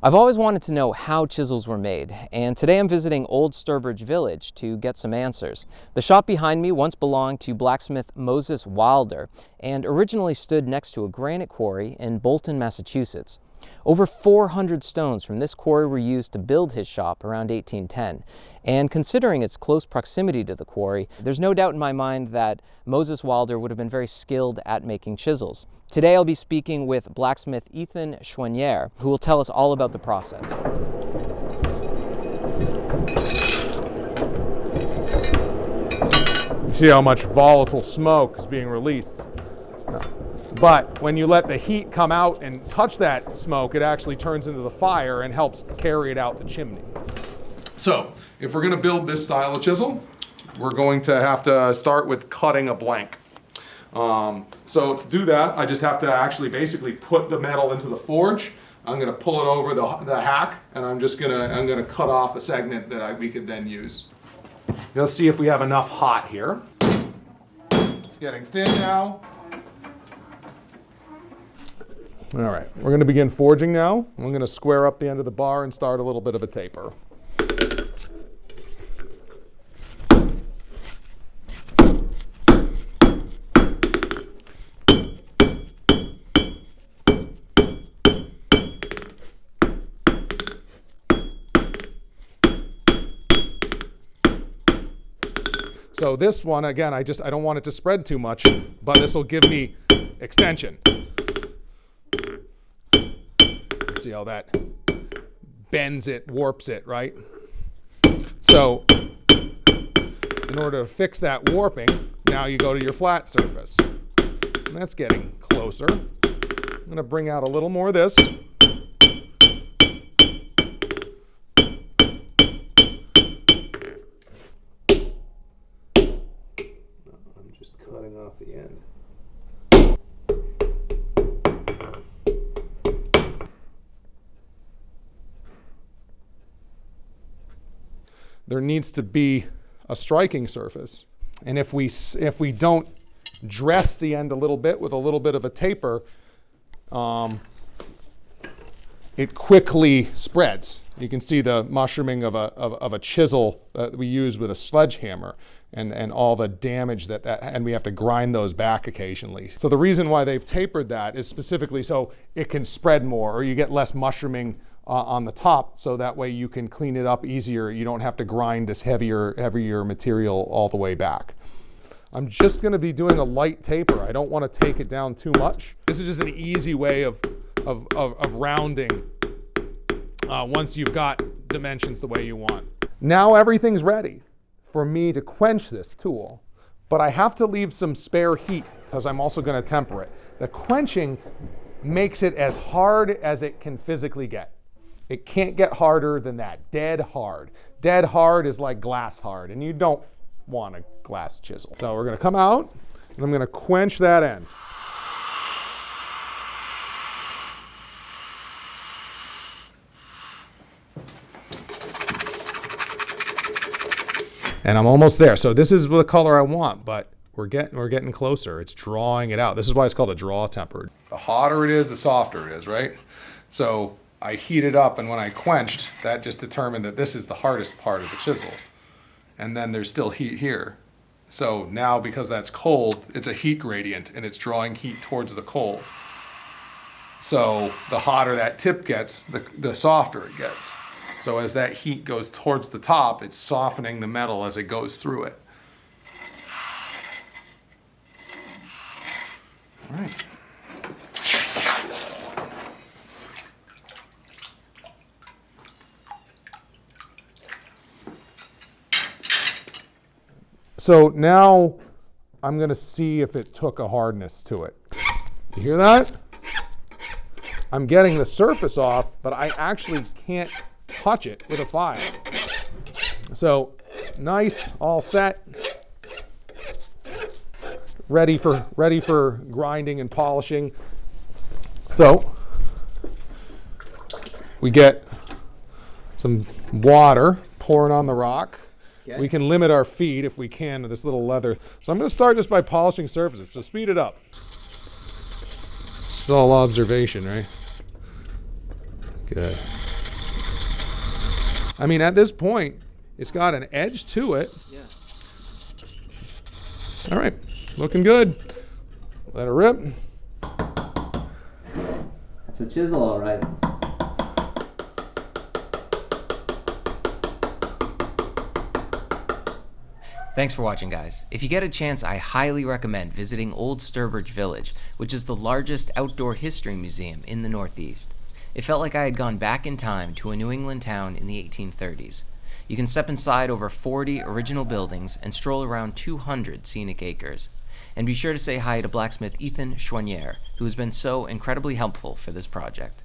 I've always wanted to know how chisels were made, and today I'm visiting Old Sturbridge Village to get some answers. The shop behind me once belonged to blacksmith Moses Wilder and originally stood next to a granite quarry in Bolton, Massachusetts. Over 400 stones from this quarry were used to build his shop around 1810, and considering its close proximity to the quarry, there's no doubt in my mind that Moses Wilder would have been very skilled at making chisels. Today I'll be speaking with blacksmith Choiniere, who will tell us all about the process. You see how much volatile smoke is being released. But when you let the heat come out and touch that smoke, it actually turns into the fire and helps carry it out the chimney. So, if we're going to build this style of chisel, we're going to have to start with cutting a blank. So to do that, I just have to actually basically put the metal into the forge. I'm going to pull it over the hack, and I'm going to cut off a segment that we could then use. Let's see if we have enough hot here. It's getting thin now. All right, we're going to begin forging now. I'm going to square up the end of the bar and start a little bit of a taper. So this one, again, I don't want it to spread too much, but this will give me extension. See how that bends it, warps it, right? So in order to fix that warping, now you go to your flat surface. And that's getting closer. I'm going to bring out a little more of this. I'm just cutting off the end. There needs to be a striking surface. And if we don't dress the end a little bit with a little bit of a taper, it quickly spreads. You can see the mushrooming of a chisel that we use with a sledgehammer and all the damage and we have to grind those back occasionally. So the reason why they've tapered that is specifically so it can spread more, or you get less mushrooming on the top, so that way you can clean it up easier. You don't have to grind this heavier material all the way back. I'm just going to be doing a light taper. I don't want to take it down too much. This is just an easy way of rounding once you've got dimensions the way you want. Now everything's ready for me to quench this tool, but I have to leave some spare heat because I'm also going to temper it. The quenching makes it as hard as it can physically get. It can't get harder than that. Dead hard. Dead hard is like glass hard, and you don't want a glass chisel. So we're going to come out, and I'm going to quench that end. And I'm almost there. So this is the color I want, but we're getting closer. It's drawing it out. This is why it's called a draw tempered. The hotter it is, the softer it is, right? So I heated up, and when I quenched, that just determined that this is the hardest part of the chisel. And then there's still heat here. So now, because that's cold, it's a heat gradient, and it's drawing heat towards the coal. So the hotter that tip gets, the softer it gets. So as that heat goes towards the top, it's softening the metal as it goes through it. All right. So now I'm going to see if it took a hardness to it. You hear that? I'm getting the surface off, but I actually can't touch it with a file. So nice, all set, ready for grinding and polishing. So we get some water pouring on the rock. Okay. We can limit our feed if we can to this little leather. So I'm going to start just by polishing surfaces. So speed it up. It's all observation, right? Good. I mean, at this point, it's got an edge to it. Yeah. All right, looking good. Let it rip. It's a chisel, all right. Thanks for watching, guys. If you get a chance, I highly recommend visiting Old Sturbridge Village, which is the largest outdoor history museum in the Northeast. It felt like I had gone back in time to a New England town in the 1830s. You can step inside over 40 original buildings and stroll around 200 scenic acres. And be sure to say hi to blacksmith Choiniere, who has been so incredibly helpful for this project.